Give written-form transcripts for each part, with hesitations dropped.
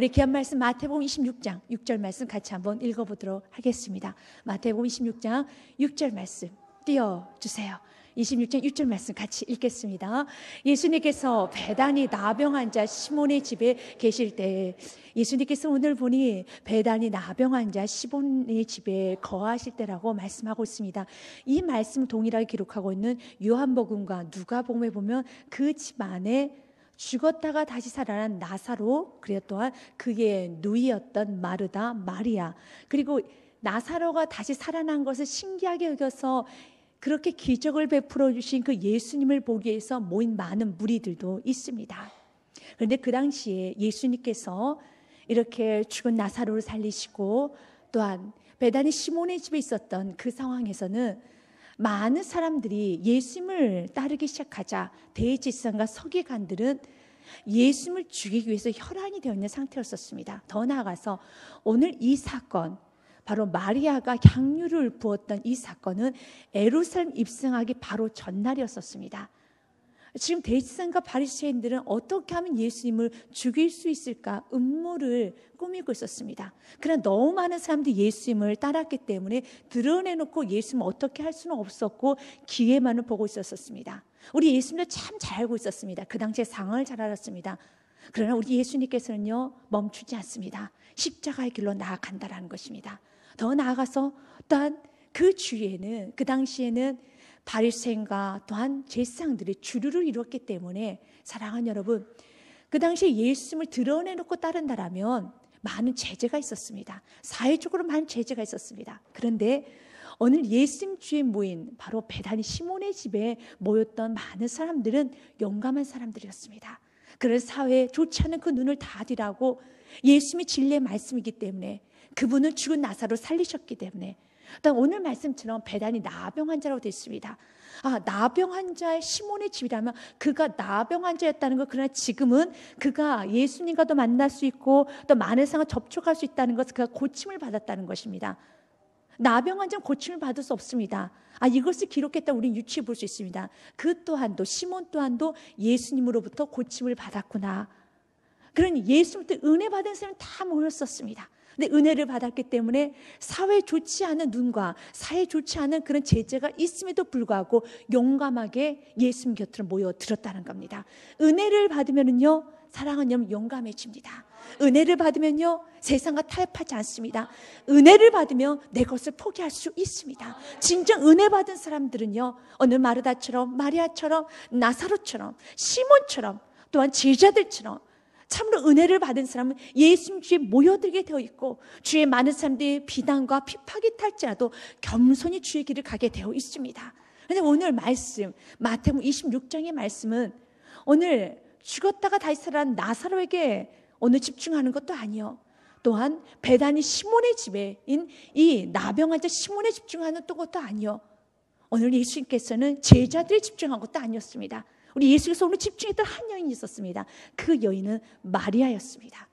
우리 귀한 말씀 마태복음 26장 6절 말씀 같이 한번 읽어보도록 하겠습니다. 마태복음 26장 6절 말씀 띄워주세요. 26장 6절 말씀 같이 읽겠습니다. 예수님께서 배단이 나병 환자 시몬의 집에 계실 때, 예수님께서 오늘 보니 배단이 나병 환자 시몬의 집에 거하실 때라고 말씀하고 있습니다. 이 말씀 동일하게 기록하고 있는 요한복음과 누가복음에 보면 그 집 안에 죽었다가 다시 살아난 나사로, 그리고 또한 그의 누이였던 마르다, 마리아, 그리고 나사로가 다시 살아난 것을 신기하게 여겨서 그렇게 기적을 베풀어 주신 그 예수님을 보기 위해서 모인 많은 무리들도 있습니다. 그런데 그 당시에 예수님께서 이렇게 죽은 나사로를 살리시고 또한 베다니 시몬의 집에 있었던 그 상황에서는 많은 사람들이 예수님을 따르기 시작하자 대제사장과 서기관들은 예수님을 죽이기 위해서 혈안이 되어 있는 상태였었습니다. 더 나아가서 오늘 이 사건, 바로 마리아가 향유를 부었던 이 사건은 예루살렘 입성하기 바로 전날이었었습니다. 지금 대제사장과 바리새인들은 어떻게 하면 예수님을 죽일 수 있을까 음모를 꾸미고 있었습니다. 그러나 너무 많은 사람들이 예수님을 따랐기 때문에 드러내놓고 예수님을 어떻게 할 수는 없었고 기회만을 보고 있었습니다. 우리 예수님도 참 잘 알고 있었습니다. 그 당시의 상황을 잘 알았습니다. 그러나 우리 예수님께서는요 멈추지 않습니다. 십자가의 길로 나아간다라는 것입니다. 더 나아가서 또한 그 주위에는, 그 당시에는 바리새인과 또한 제사장들이 주류를 이뤘기 때문에, 사랑하는 여러분, 그 당시에 예수님을 드러내놓고 따른다라면 많은 제재가 있었습니다. 사회적으로 많은 제재가 있었습니다. 그런데 오늘 예수님 주에 모인 바로 베다니 시몬의 집에 모였던 많은 사람들은 용감한 사람들이었습니다. 그래서 사회에 좋지 않은 그 눈을 다 뒤라고 예수님이 진리의 말씀이기 때문에, 그분은 죽은 나사로 살리셨기 때문에, 또 오늘 말씀처럼 베다니 나병 환자라고 되어 있습니다. 나병 환자의 시몬의 집이라면 그가 나병 환자였다는 것, 그러나 지금은 그가 예수님과도 만날 수 있고 또 많은 사람과 접촉할 수 있다는 것을 그가 고침을 받았다는 것입니다. 나병 환자는 고침을 받을 수 없습니다. 이것을 기록했다 우리는 유추해 볼 수 있습니다. 그 또한도, 시몬 또한도 예수님으로부터 고침을 받았구나. 그러니 예수님부터 은혜 받은 사람은 다 모였었습니다. 근데 은혜를 받았기 때문에 사회에 좋지 않은 눈과 사회에 좋지 않은 그런 제재가 있음에도 불구하고 용감하게 예수님 곁으로 모여들었다는 겁니다. 은혜를 받으면요 사랑하는 여러분 용감해집니다. 은혜를 받으면요 세상과 타협하지 않습니다. 은혜를 받으면 내 것을 포기할 수 있습니다. 진정 은혜 받은 사람들은요 어느 마르다처럼, 마리아처럼, 나사로처럼, 시몬처럼, 또한 제자들처럼 참으로 은혜를 받은 사람은 예수님 주에 모여들게 되어 있고, 주의 많은 사람들이 비난과 핍박이 탈지라도 겸손히 주의 길을 가게 되어 있습니다. 그런데 오늘 말씀 마태복음 26장의 말씀은 오늘 죽었다가 다시 살아난 나사로에게 오늘 집중하는 것도 아니요, 또한 베다니 시몬의 집에인 이 나병 환자 시몬에 집중하는 또 것도 아니요, 오늘 예수님께서는 제자들에 집중한 것도 아니었습니다. 우리 예수께서 오늘 집중했던 한 여인이 있었습니다. 그 여인은 마리아였습니다.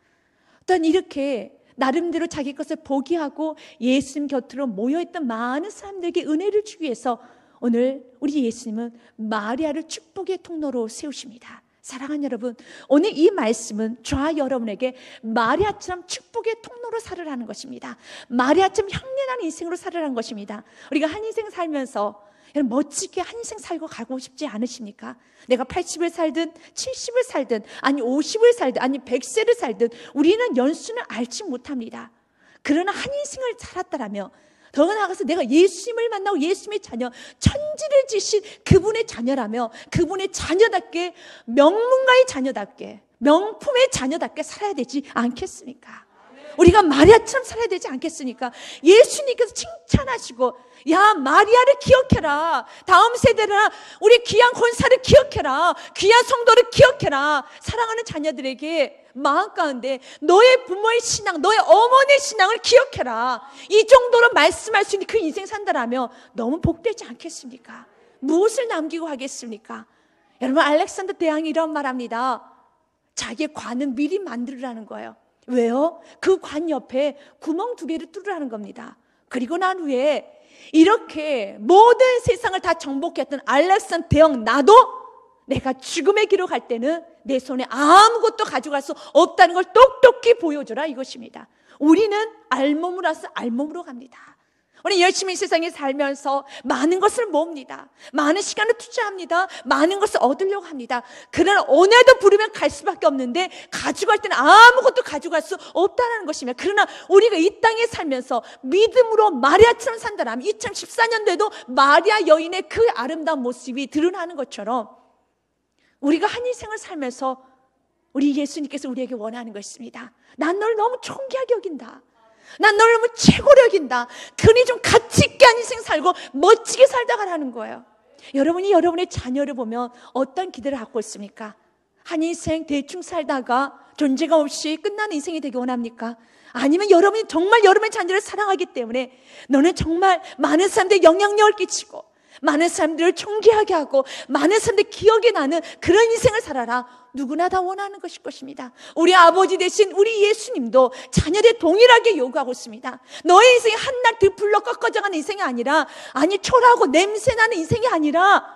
또한 이렇게 나름대로 자기 것을 포기하고 예수님 곁으로 모여있던 많은 사람들에게 은혜를 주기 위해서 오늘 우리 예수님은 마리아를 축복의 통로로 세우십니다. 사랑하는 여러분, 오늘 이 말씀은 저와 여러분에게 마리아처럼 축복의 통로로 살으라는 것입니다. 마리아처럼 향연한 인생으로 살으라는 것입니다. 우리가 한 인생 살면서 멋지게 한 인생 살고 가고 싶지 않으십니까? 내가 80을 살든 70을 살든 아니 50을 살든 아니 100세를 살든 우리는 연수는 알지 못합니다. 그러나 한 인생을 살았다라면, 더 나아가서 내가 예수님을 만나고 예수님의 자녀, 천지를 지신 그분의 자녀라며 그분의 자녀답게, 명문가의 자녀답게, 명품의 자녀답게 살아야 되지 않겠습니까? 우리가 마리아처럼 살아야 되지 않겠습니까? 예수님께서 칭찬하시고, 야 마리아를 기억해라, 다음 세대나 우리 귀한 권사를 기억해라, 귀한 성도를 기억해라. 사랑하는 자녀들에게 마음 가운데 너의 부모의 신앙, 너의 어머니의 신앙을 기억해라. 이 정도로 말씀할 수 있는 그 인생 산다라면 너무 복되지 않겠습니까? 무엇을 남기고 하겠습니까? 여러분, 알렉산더 대왕이 이런 말합니다. 자기의 관은 미리 만들으라는 거예요. 왜요? 그 관 옆에 구멍 2개를 뚫으라는 겁니다. 그리고 난 후에 이렇게 모든 세상을 다 정복했던 알렉산더 대왕, 나도 내가 죽음의 길로 갈 때는 내 손에 아무것도 가져갈 수 없다는 걸 똑똑히 보여줘라 이것입니다. 우리는 알몸으로서 알몸으로 갑니다. 우리 열심히 세상에 살면서 많은 것을 모읍니다. 많은 시간을 투자합니다. 많은 것을 얻으려고 합니다. 그러나 오늘도 부르면 갈 수밖에 없는데 가져갈 때는 아무것도 가져갈 수 없다는 것입니다. 그러나 우리가 이 땅에 살면서 믿음으로 마리아처럼 산다면 2014년도에도 마리아 여인의 그 아름다운 모습이 드러나는 것처럼 우리가 한 인생을 살면서 우리 예수님께서 우리에게 원하는 것입니다. 난 널 너무 존귀하게 여긴다. 난 너를 너무 최고로 여긴다. 그러니 좀 가치 있게 한 인생 살고 멋지게 살다 가라는 거예요. 여러분이 여러분의 자녀를 보면 어떤 기대를 갖고 있습니까? 한 인생 대충 살다가 존재감 없이 끝나는 인생이 되기 원합니까? 아니면 여러분이 정말 여러분의 자녀를 사랑하기 때문에 너는 정말 많은 사람들의 영향력을 끼치고 많은 사람들을 존귀하게 하고 많은 사람들 기억에 나는 그런 인생을 살아라. 누구나 다 원하는 것일 것입니다. 우리 아버지 대신 우리 예수님도 자녀들 동일하게 요구하고 있습니다. 너의 인생이 한날 들풀러 꺾어져가는 인생이 아니라, 아니 초라하고 냄새나는 인생이 아니라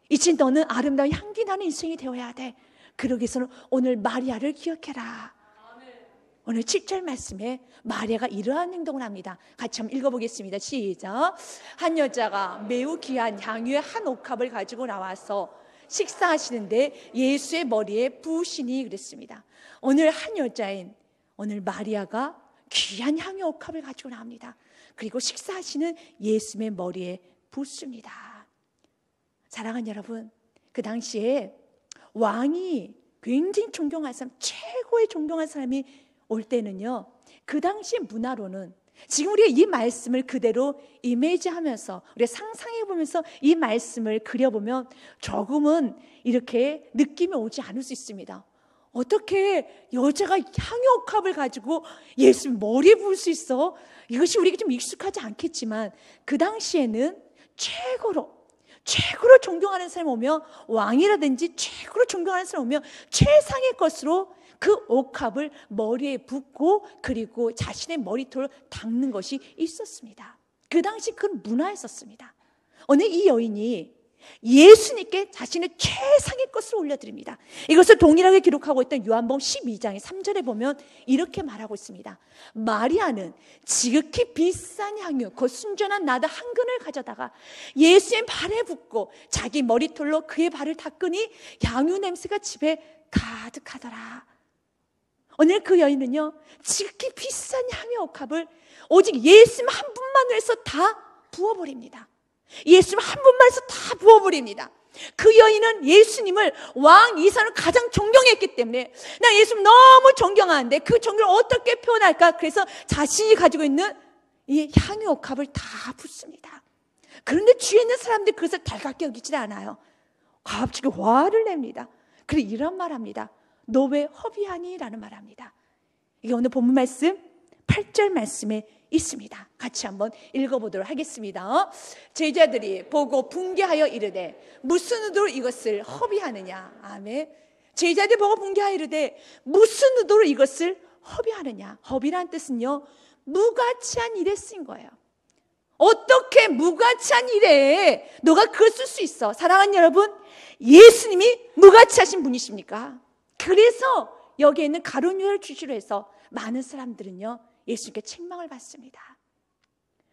이제 너는 아름다운 향기 나는 인생이 되어야 돼. 그러기 위해서는 오늘 마리아를 기억해라. 오늘 7절 말씀에 마리아가 이러한 행동을 합니다. 같이 한번 읽어보겠습니다. 시작. 한 여자가 매우 귀한 향유의 한 옥합을 가지고 나와서 식사하시는데 예수의 머리에 부으시니 그랬습니다. 오늘 한 여자인 오늘 마리아가 귀한 향유 옥합을 가지고 나옵니다. 그리고 식사하시는 예수의 머리에 붓습니다. 사랑하는 여러분, 그 당시에 왕이 굉장히 존경한 사람, 최고의 존경한 사람이 올 때는요, 그 당시 문화로는 지금 우리가 이 말씀을 그대로 이미지하면서 우리가 상상해보면서 이 말씀을 그려보면 조금은 이렇게 느낌이 오지 않을 수 있습니다. 어떻게 여자가 향유옥합을 가지고 예수 머리에 부을 수 있어? 이것이 우리에게 좀 익숙하지 않겠지만 그 당시에는 최고로 존경하는 사람이 오면, 왕이라든지 최고로 존경하는 사람이 오면 최상의 것으로 그 옥합을 머리에 붓고 그리고 자신의 머리털을 닦는 것이 있었습니다. 그 당시 그건 문화였었습니다. 오늘 이 여인이 예수님께 자신의 최상의 것을 올려드립니다. 이것을 동일하게 기록하고 있던 요한복음 12장의 3절에 보면 이렇게 말하고 있습니다. 마리아는 지극히 비싼 향유 곧 순전한 나드 한 근을 가져다가 예수의 발에 붓고 자기 머리털로 그의 발을 닦으니 향유 냄새가 집에 가득하더라. 오늘 그 여인은요, 지극히 비싼 향유 옥합을 오직 예수님 한 분만을 해서 다 부어버립니다. 예수님 한 분만 해서 다 부어버립니다. 그 여인은 예수님을 왕 이사를 가장 존경했기 때문에 나 예수님 너무 존경하는데 그 존경을 어떻게 표현할까? 그래서 자신이 가지고 있는 이 향유 옥합을 다 붓습니다. 그런데 주위에 있는 사람들이 그것을 달갑게 여기지 않아요. 갑자기 화를 냅니다. 그리고 이런 말합니다. 너 왜 허비하니? 라는 말합니다. 이게 오늘 본문 말씀 8절 말씀에 있습니다. 같이 한번 읽어보도록 하겠습니다. 제자들이 보고 분개하여 이르되 무슨 의도로 이것을 허비하느냐. 아멘. 제자들이 보고 분개하여 이르되 무슨 의도로 이것을 허비하느냐. 허비라는 뜻은요, 무가치한 일에 쓰인 거예요. 어떻게 무가치한 일에 너가 그걸 쓸 수 있어? 사랑하는 여러분, 예수님이 무가치하신 분이십니까? 그래서 여기에 있는 가룟유다를 주시로 해서 많은 사람들은요, 예수님께 책망을 받습니다.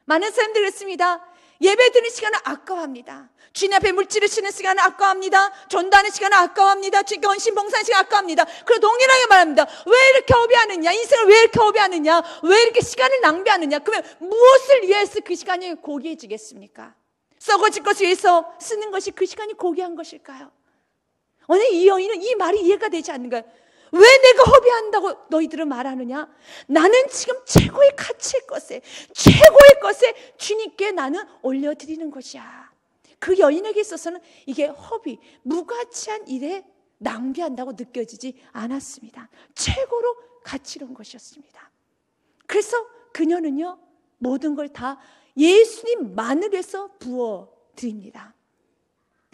많은 사람들이 그렇습니다. 예배 드리는 시간을 아까워합니다. 주님 앞에 물질을 쓰는 시간을 아까워합니다. 전도하는 시간을 아까워합니다. 주님께 헌신 봉사하는 시간을 아까워합니다. 그리고 동일하게 말합니다. 왜 이렇게 허비하느냐? 인생을 왜 이렇게 허비하느냐? 왜 이렇게 시간을 낭비하느냐? 그러면 무엇을 위해서 그 시간이 고귀해지겠습니까? 썩어질 것을 위해서 쓰는 것이 그 시간이 고귀한 것일까요? 오늘 이 여인은 이 말이 이해가 되지 않는 거예요. 왜 내가 허비한다고 너희들은 말하느냐? 나는 지금 최고의 가치의 것에, 최고의 것에 주님께 나는 올려드리는 것이야. 그 여인에게 있어서는 이게 허비, 무가치한 일에 낭비한다고 느껴지지 않았습니다. 최고로 가치로운 것이었습니다. 그래서 그녀는요, 모든 걸 다 예수님만을 위해서 부어드립니다.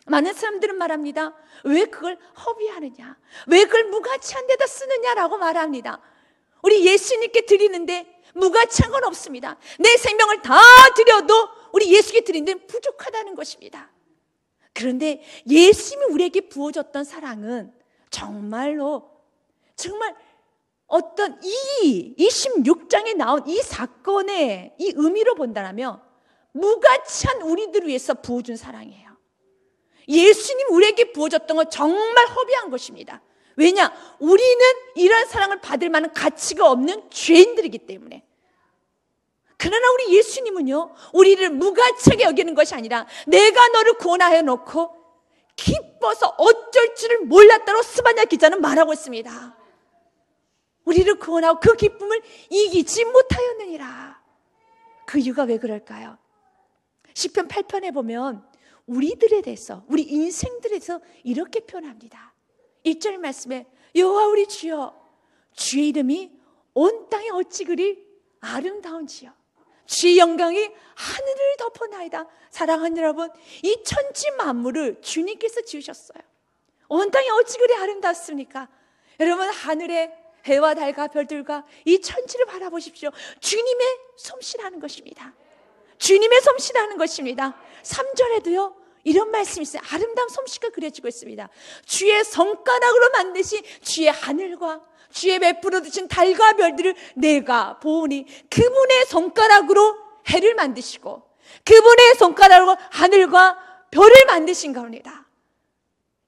많은 사람들은 말합니다. 왜 그걸 허비하느냐? 왜 그걸 무가치한 데다 쓰느냐라고 말합니다. 우리 예수님께 드리는데 무가치한 건 없습니다. 내 생명을 다 드려도 우리 예수께 드리는 데는 부족하다는 것입니다. 그런데 예수님이 우리에게 부어줬던 사랑은 정말로 정말 어떤 이 26장에 나온 이 사건의 이 의미로 본다면 무가치한 우리들을 위해서 부어준 사랑이에요. 예수님 우리에게 부어줬던 건 정말 허비한 것입니다. 왜냐? 우리는 이런 사랑을 받을 만한 가치가 없는 죄인들이기 때문에. 그러나 우리 예수님은요, 우리를 무가치하게 여기는 것이 아니라 내가 너를 구원하여 놓고 기뻐서 어쩔 줄을 몰랐다고 스바냐 기자는 말하고 있습니다. 우리를 구원하고 그 기쁨을 이기지 못하였느니라. 그 이유가 왜 그럴까요? 시편 8편에 보면 우리들에 대해서, 우리 인생들에 대해서 이렇게 표현합니다. 1절 말씀에 여호와 우리 주여, 주의 이름이 온 땅에 어찌 그리 아름다운지요. 주의 영광이 하늘을 덮어나이다. 사랑하는 여러분, 이 천지 만물을 주님께서 지으셨어요. 온 땅이 어찌 그리 아름답습니까? 여러분, 하늘에 해와 달과 별들과 이 천지를 바라보십시오. 주님의 솜씨라는 것입니다. 주님의 솜씨라는 것입니다. 3절에도요 이런 말씀이 있어요. 아름다운 솜씨가 그려지고 있습니다. 주의 손가락으로 만드신 주의 하늘과 주의 베풀어 주신 달과 별들을 내가 보오니, 그분의 손가락으로 해를 만드시고 그분의 손가락으로 하늘과 별을 만드신 겁니다.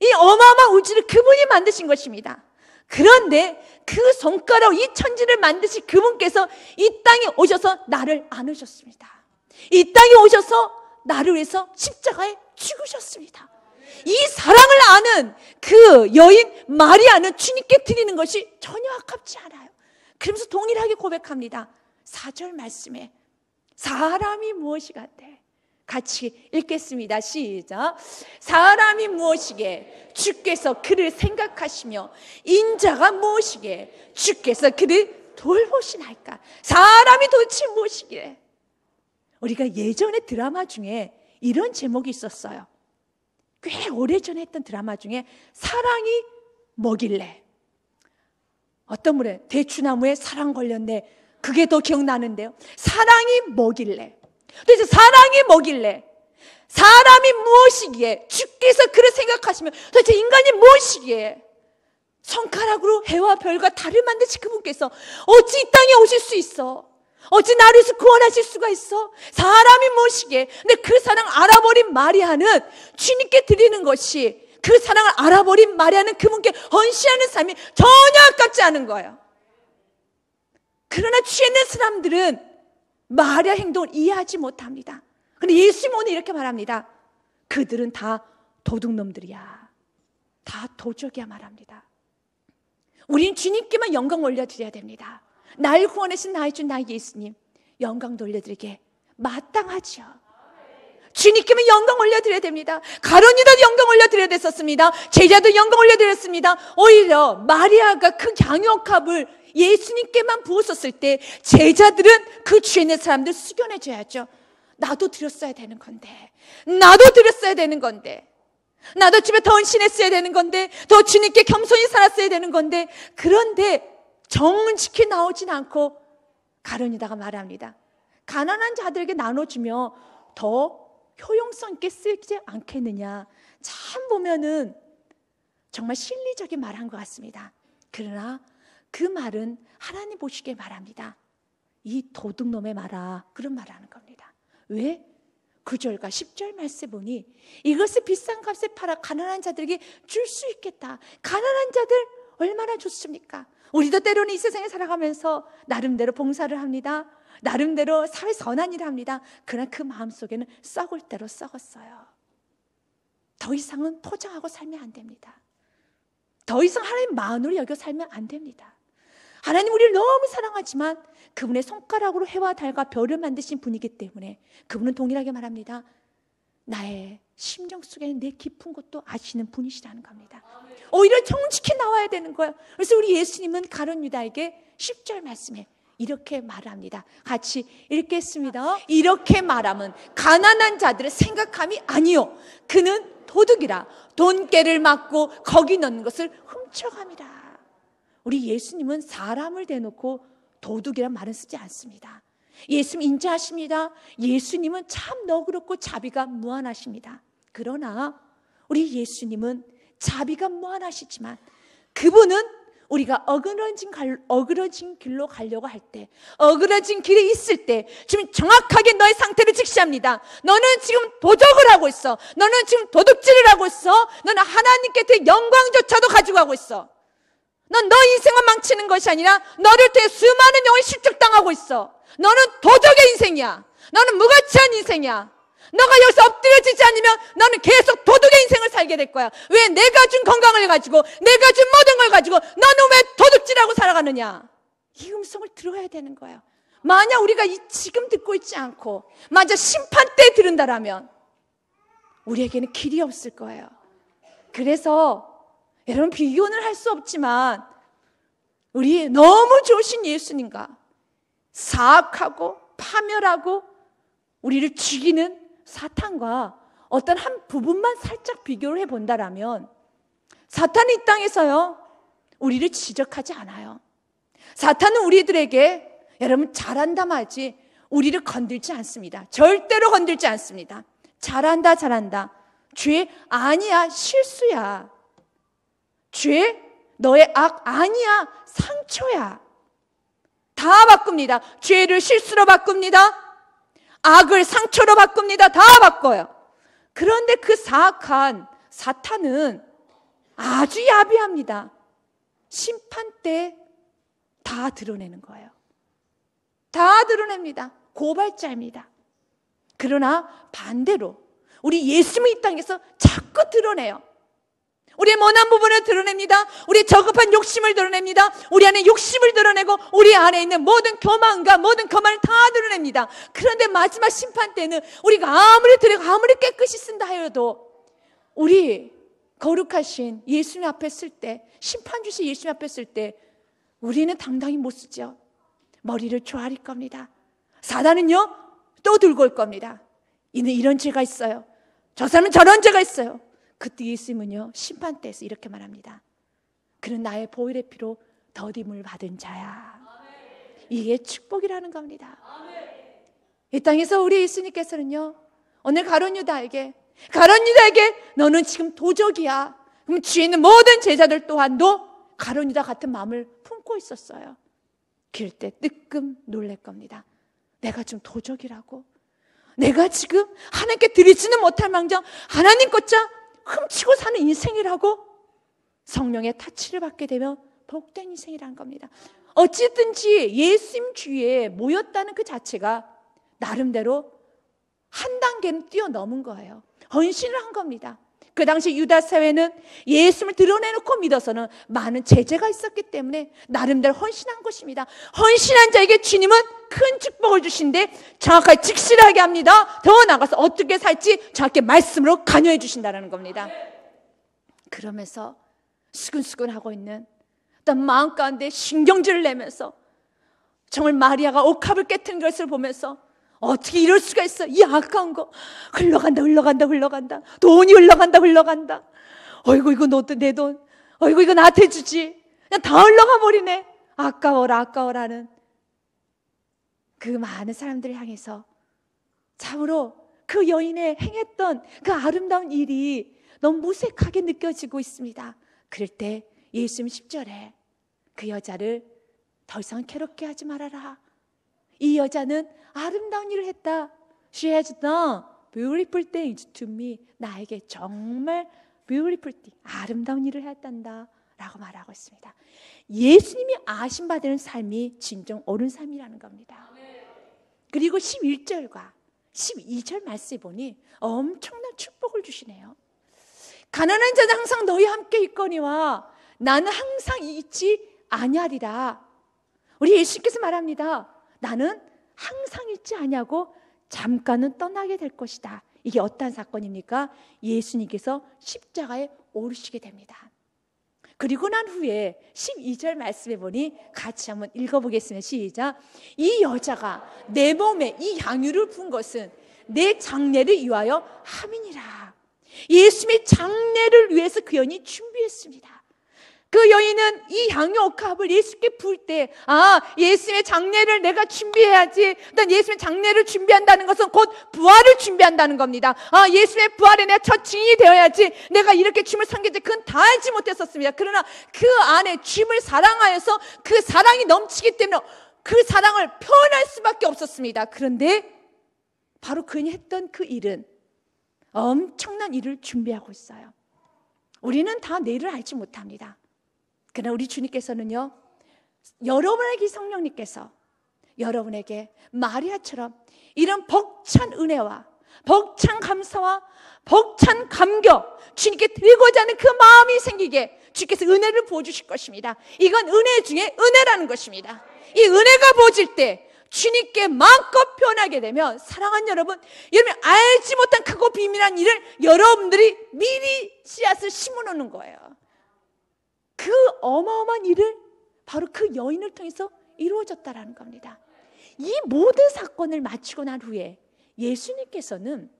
이 어마어마한 우주를 그분이 만드신 것입니다. 그런데 그 손가락, 이 천지를 만드신 그분께서 이 땅에 오셔서 나를 안으셨습니다. 이 땅에 오셔서 나를 위해서 십자가에 죽으셨습니다. 이 사랑을 아는 그 여인 마리아는 주님께 드리는 것이 전혀 아깝지 않아요. 그러면서 동일하게 고백합니다. 4절 말씀에 사람이 무엇이간데, 같이 읽겠습니다. 시작. 사람이 무엇이게 주께서 그를 생각하시며 인자가 무엇이게 주께서 그를 돌보시나이까. 사람이 도대체 무엇이게. 우리가 예전에 드라마 중에 이런 제목이 있었어요. 꽤 오래전에 했던 드라마 중에 사랑이 뭐길래, 어떤 분은 대추나무에 사랑 걸렸네, 그게 더 기억나는데요. 사랑이 뭐길래, 도대체 사랑이 뭐길래, 사람이 무엇이기에 주께서 그를 생각하시면, 도대체 인간이 무엇이기에 손가락으로 해와 별과 달을 만드신 그분께서 어찌 이 땅에 오실 수 있어? 어찌 나를 위해서 구원하실 수가 있어? 사람이 무엇이기에. 근데 그 사랑 알아버린 마리아는 주님께 드리는 것이, 그 사랑을 알아버린 마리아는 그분께 헌신하는 삶이 전혀 아깝지 않은 거예요. 그러나 취해 있는 사람들은 마리아 행동을 이해하지 못합니다. 그런데 예수님 오늘 이렇게 말합니다. 그들은 다 도둑놈들이야, 다 도적이야 말합니다. 우린 주님께만 영광 올려드려야 됩니다. 날 구원하신 나의 주 나의 예수님 영광 돌려드리게 마땅하죠. 주님께만 영광 올려드려야 됩니다. 가룟유다도 영광 올려드려야 됐었습니다. 제자도 영광 올려드렸습니다. 오히려 마리아가 그 양육합을 예수님께만 부었었을 때 제자들은 그 주에 있는 사람들 숙연해줘야죠. 나도 드렸어야 되는 건데, 나도 드렸어야 되는 건데, 나도 집에 더 헌신했어야 되는 건데, 더 주님께 겸손히 살았어야 되는 건데. 그런데 정직히 나오진 않고 가룟유다가 말합니다. 가난한 자들에게 나눠주며 더 효용성 있게 쓰지 않겠느냐. 참 보면은 정말 실리적인 말한 것 같습니다. 그러나 그 말은 하나님 보시기에 말합니다. 이 도둑놈의 말아, 그런 말을 하는 겁니다. 왜? 9절과 10절 말씀 보니 이것을 비싼 값에 팔아 가난한 자들에게 줄 수 있겠다. 가난한 자들 얼마나 좋습니까? 우리도 때로는 이 세상에 살아가면서 나름대로 봉사를 합니다. 나름대로 사회 선한 일을 합니다. 그러나 그 마음속에는 썩을 대로 썩었어요. 더 이상은 포장하고 살면 안 됩니다. 더 이상 하나님 마음으로 여겨 살면 안 됩니다. 하나님 우리를 너무 사랑하지만 그분의 손가락으로 해와 달과 별을 만드신 분이기 때문에 그분은 동일하게 말합니다. 나의 심령 속에는 내 깊은 것도 아시는 분이시라는 겁니다. 오히려 정직히 나와야 되는 거예요. 그래서 우리 예수님은 가룟유다에게 10절 말씀에 이렇게 말합니다. 같이 읽겠습니다. 이렇게 말하면 가난한 자들의 생각함이 아니요, 그는 도둑이라 돈깨를 맞고 거기 넣는 것을 훔쳐갑니다. 우리 예수님은 사람을 대놓고 도둑이란 말은 쓰지 않습니다. 예수님 인자하십니다. 예수님은 참 너그럽고 자비가 무한하십니다. 그러나 우리 예수님은 자비가 무한하시지만 그분은 우리가 어그러진 길로 가려고 할 때, 어그러진 길에 있을 때 지금 정확하게 너의 상태를 직시합니다. 너는 지금 도적을 하고 있어. 너는 지금 도둑질을 하고 있어. 너는 하나님께 대해 영광조차도 가지고 가고 있어. 넌 너 인생만 망치는 것이 아니라 너를 통해 수많은 영혼이 실족당하고 있어. 너는 도적의 인생이야. 너는 무가치한 인생이야. 너가 여기서 엎드려지지 않으면 너는 계속 도둑의 인생을 살게 될 거야. 왜? 내가 준 건강을 가지고, 내가 준 모든 걸 가지고 너는 왜 도둑질하고 살아가느냐? 이 음성을 들어야 되는 거예요. 만약 우리가 지금 듣고 있지 않고 만약 심판 때 들은다라면 우리에게는 길이 없을 거예요. 그래서 여러분, 비교는 할 수 없지만 우리 너무 좋으신 예수님과 사악하고 파멸하고 우리를 죽이는 사탄과 어떤 한 부분만 살짝 비교를 해본다라면 사탄은 이 땅에서요 우리를 지적하지 않아요. 사탄은 우리들에게 여러분 잘한다 말지 우리를 건들지 않습니다. 절대로 건들지 않습니다. 잘한다 잘한다. 죄 아니야, 실수야. 죄 너의 악 아니야, 상처야. 다 바꿉니다. 죄를 실수로 바꿉니다. 악을 상처로 바꿉니다. 다 바꿔요. 그런데 그 사악한 사탄은 아주 야비합니다. 심판 때 다 드러내는 거예요. 다 드러냅니다. 고발자입니다. 그러나 반대로 우리 예수님은 이 땅에서 자꾸 드러내요. 우리의 모난 부분을 드러냅니다. 우리의 저급한 욕심을 드러냅니다. 우리 안에 욕심을 드러내고 우리 안에 있는 모든 교만과 모든 거만을 다 드러냅니다. 그런데 마지막 심판 때는 우리가 아무리 드리고 아무리 깨끗이 쓴다 하여도 우리 거룩하신 예수님 앞에 쓸 때, 심판 주신 예수님 앞에 쓸 때 우리는 당당히 못 쓰죠. 머리를 조아릴 겁니다. 사단은요 또 들고 올 겁니다. 이는 이런 죄가 있어요. 저 사람은 저런 죄가 있어요. 그때 예수님은요 심판 때에서 이렇게 말합니다. 그는 나의 보혈의 피로 더딤을 받은 자야. 이게 축복이라는 겁니다. 이 땅에서 우리 예수님께서는요 오늘 가룟 유다에게 너는 지금 도적이야. 그럼 뒤에 있는 모든 제자들 또한도 가룟 유다 같은 마음을 품고 있었어요. 그럴 때 뜨끔 놀랄 겁니다. 내가 지금 도적이라고? 내가 지금 하나님께 드리지는 못할 망정 하나님 것자 훔치고 사는 인생이라고? 성령의 타치를 받게 되면 복된 인생이라는 겁니다. 어찌든지 예수님 주위에 모였다는 그 자체가 나름대로 한 단계는 뛰어넘은 거예요. 헌신을 한 겁니다. 그 당시 유다 사회는 예수님을 드러내놓고 믿어서는 많은 제재가 있었기 때문에 나름대로 헌신한 것입니다. 헌신한 자에게 주님은 큰 축복을 주신데 정확하게 직실하게 합니다. 더 나아가서 어떻게 살지 정확히 말씀으로 관여해 주신다는 겁니다. 그러면서 수근수근하고 있는 어떤 마음 가운데 신경질을 내면서 정말 마리아가 옥합을 깨트린 것을 보면서 어떻게 이럴 수가 있어? 이 아까운 거 흘러간다. 돈이 흘러간다. 어이구 이거 내 돈. 어이구 이거 나한테 주지. 그냥 다 흘러가 버리네. 아까워라는 그 많은 사람들을 향해서 참으로 그 여인의 행했던 그 아름다운 일이 너무 무색하게 느껴지고 있습니다. 그럴 때 예수님 10절에 그 여자를 더 이상 괴롭게 하지 말아라. 이 여자는 아름다운 일을 했다. She has done beautiful things to me. 나에게 정말 beautiful thing, 아름다운 일을 했단다 라고 말하고 있습니다. 예수님이 아신 바되는 삶이 진정 옳은 삶이라는 겁니다. 그리고 11절과 12절 말씀에 보니 엄청난 축복을 주시네요. 가난한 자는 항상 너희와 함께 있거니와 나는 항상 있지 아니하리라. 우리 예수님께서 말합니다. 나는 항상 있지 아니하고 잠깐은 떠나게 될 것이다. 이게 어떤 사건입니까? 예수님께서 십자가에 오르시게 됩니다. 그리고 난 후에 12절 말씀해 보니 같이 한번 읽어보겠습니다. 시작. 이 여자가 내 몸에 이 향유를 푼 것은 내 장례를 위하여 함이니라. 예수님의 장례를 위해서 그 여인이 준비했습니다. 그 여인은 이 향유 옥합을 예수께 부을 때, 예수님의 장례를 내가 준비해야지. 일단 예수님의 장례를 준비한다는 것은 곧 부활을 준비한다는 겁니다. 예수님의 부활에 내가 첫 증인이 되어야지. 내가 이렇게 주님을 섬기지. 그건 다 알지 못했었습니다. 그러나 그 안에 주님을 사랑하여서 그 사랑이 넘치기 때문에 그 사랑을 표현할 수밖에 없었습니다. 그런데 바로 그녀이 했던 그 일은 엄청난 일을 준비하고 있어요. 우리는 다 내일을 알지 못합니다. 그러나 우리 주님께서는요, 여러분에게 성령님께서 여러분에게 마리아처럼 이런 벅찬 은혜와 벅찬 감사와 벅찬 감격, 주님께 드리고자 하는 그 마음이 생기게 주께서 은혜를 부어주실 것입니다. 이건 은혜 중에 은혜라는 것입니다. 이 은혜가 부어질 때 주님께 마음껏 표현하게 되면, 사랑하는 여러분, 여러분이 알지 못한 크고 비밀한 일을 여러분들이 미리 씨앗을 심어놓는 거예요. 그 어마어마한 일을 바로 그 여인을 통해서 이루어졌다라는 겁니다. 이 모든 사건을 마치고 난 후에 예수님께서는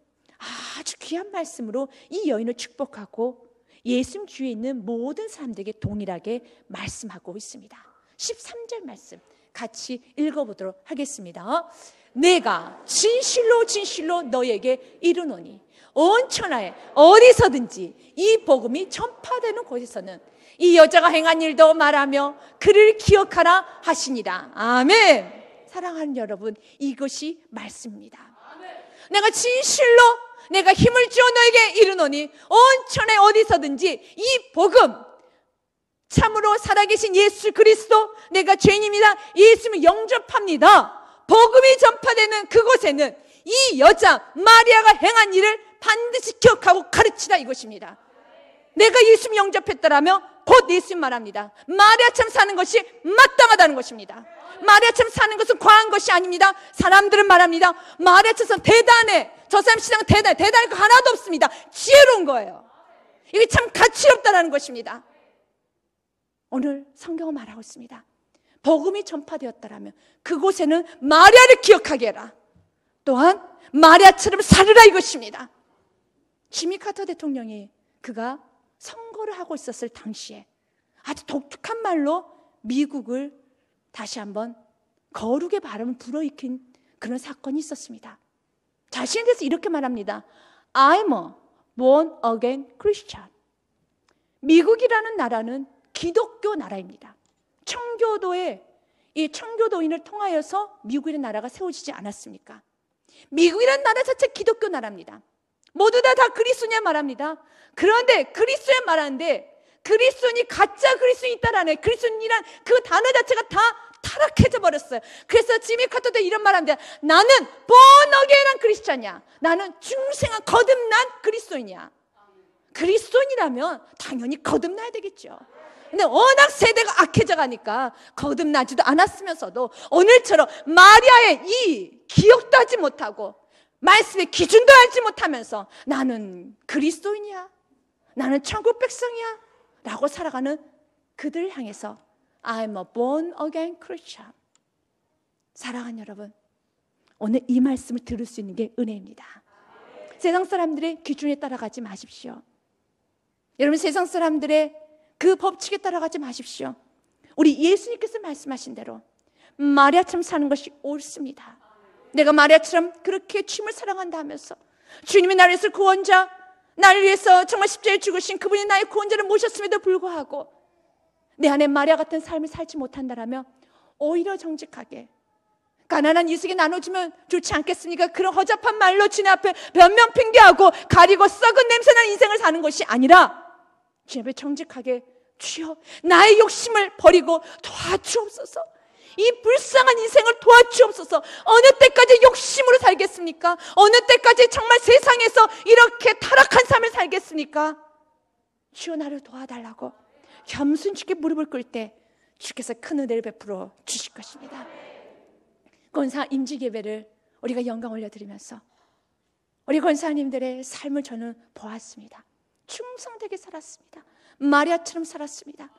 아주 귀한 말씀으로 이 여인을 축복하고 예수님 주위에 있는 모든 사람들에게 동일하게 말씀하고 있습니다. 13절 말씀 같이 읽어보도록 하겠습니다. 내가 진실로 진실로 너에게 이르노니 온 천하에 어디서든지 이 복음이 전파되는 곳에서는 이 여자가 행한 일도 말하며 그를 기억하라 하시니라. 아멘. 사랑하는 여러분, 이것이 말씀입니다. 내가 진실로 내가 힘을 주어 너에게 이르노니 온 천하에 어디서든지 이 복음, 참으로 살아계신 예수 그리스도, 내가 죄인입니다, 예수님을 영접합니다, 복음이 전파되는 그곳에는 이 여자 마리아가 행한 일을 반드시 기억하고 가르치라, 이것입니다. 내가 예수님 영접했더라면 곧 예수님 말합니다. 마리아처럼 사는 것이 마땅하다는 것입니다. 마리아처럼 사는 것은 과한 것이 아닙니다. 사람들은 말합니다. 마리아처럼 대단해, 저 사람 신앙은 대단해. 대단할 거 하나도 없습니다. 지혜로운 거예요. 이게 참 가치없다는 것입니다. 오늘 성경은 말하고 있습니다. 복음이 전파되었다라면 그곳에는 마리아를 기억하게 해라. 또한 마리아처럼 살으라, 이것입니다. 지미 카터 대통령이 그가 선거를 하고 있었을 당시에 아주 독특한 말로 미국을 다시 한번 거룩의 바람을 불어일으킨 그런 사건이 있었습니다. 자신에 대해서 이렇게 말합니다. I'm a born again Christian. 미국이라는 나라는 기독교 나라입니다. 이 청교도인을 통하여서 미국이라는 나라가 세워지지 않았습니까? 미국이라는 나라 자체 기독교 나라입니다. 모두 다 그리스도냐 말합니다. 그런데 그리스도냐 말하는데 그리스도인이 가짜 그리스도인이 있다라네. 그리스도인이란 그 단어 자체가 다 타락해져 버렸어요. 그래서 지미 카터도 이런 말합니다. 나는 본어게인한 크리스찬이야. 나는 중생한 거듭난 그리스도인이야. 그리스도인이라면 당연히 거듭나야 되겠죠. 근데 워낙 세대가 악해져 가니까 거듭나지도 않았으면서도 오늘처럼 마리아의 이 기억도 하지 못하고 말씀의 기준도 알지 못하면서 나는 그리스도인이야, 나는 천국 백성이야 라고 살아가는 그들을 향해서 I'm a born again Christian. 사랑하는 여러분, 오늘 이 말씀을 들을 수 있는 게 은혜입니다. 세상 사람들의 기준에 따라가지 마십시오. 여러분, 세상 사람들의 그 법칙에 따라가지 마십시오. 우리 예수님께서 말씀하신 대로 마리아처럼 사는 것이 옳습니다. 내가 마리아처럼 그렇게 주님을 사랑한다 하면서 주님이 나를 위해서 구원자, 나를 위해서 정말 십자가에 죽으신 그분이 나의 구원자를 모셨음에도 불구하고 내 안에 마리아 같은 삶을 살지 못한다라면 오히려 정직하게 가난한 이웃에게 나눠주면 좋지 않겠습니까? 그런 허접한 말로 주님 앞에 변명 핑계하고 가리고 썩은 냄새나는 인생을 사는 것이 아니라 주님 앞에 정직하게 주여 나의 욕심을 버리고 도와주옵소서, 이 불쌍한 인생을 도와주옵소서. 어느 때까지 욕심으로 살겠습니까? 어느 때까지 정말 세상에서 이렇게 타락한 삶을 살겠습니까? 주여 나를 도와달라고 겸손하게 무릎을 꿇을 때 주께서 큰 은혜를 베풀어 주실 것입니다. 권사 임직예배를 우리가 영광 올려드리면서 우리 권사님들의 삶을 저는 보았습니다. 충성되게 살았습니다. 마리아처럼 살았습니다.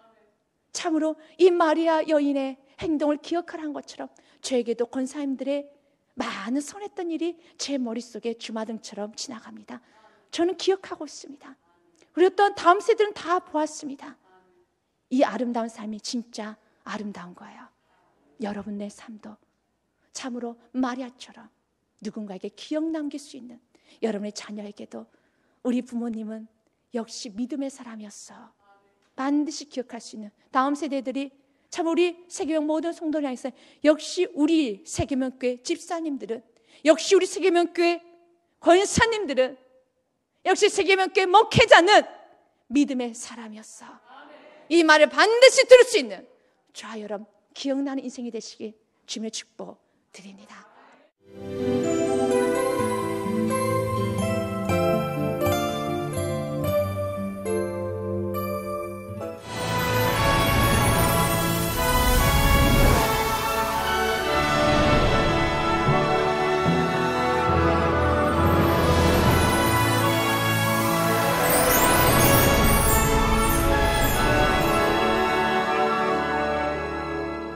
참으로 이 마리아 여인의 행동을 기억하라는 것처럼 저에게도 권사님들의 많은 선했던 일이 제 머릿속에 주마등처럼 지나갑니다. 저는 기억하고 있습니다. 그리고 또 다음 세대는 다 보았습니다. 이 아름다운 삶이 진짜 아름다운 거예요. 여러분 내 삶도 참으로 마리아처럼 누군가에게 기억 남길 수 있는, 여러분의 자녀에게도 우리 부모님은 역시 믿음의 사람이었어, 반드시 기억할 수 있는 다음 세대들이 참 우리 세계명 모든 성도를 향해서 역시 우리 세계명교회 집사님들은, 역시 우리 세계명교회 권사님들은, 역시 세계명교회 목회자는 믿음의 사람이었어. 이 말을 반드시 들을 수 있는 저와 여러분 기억나는 인생이 되시길 주님의 축복 드립니다.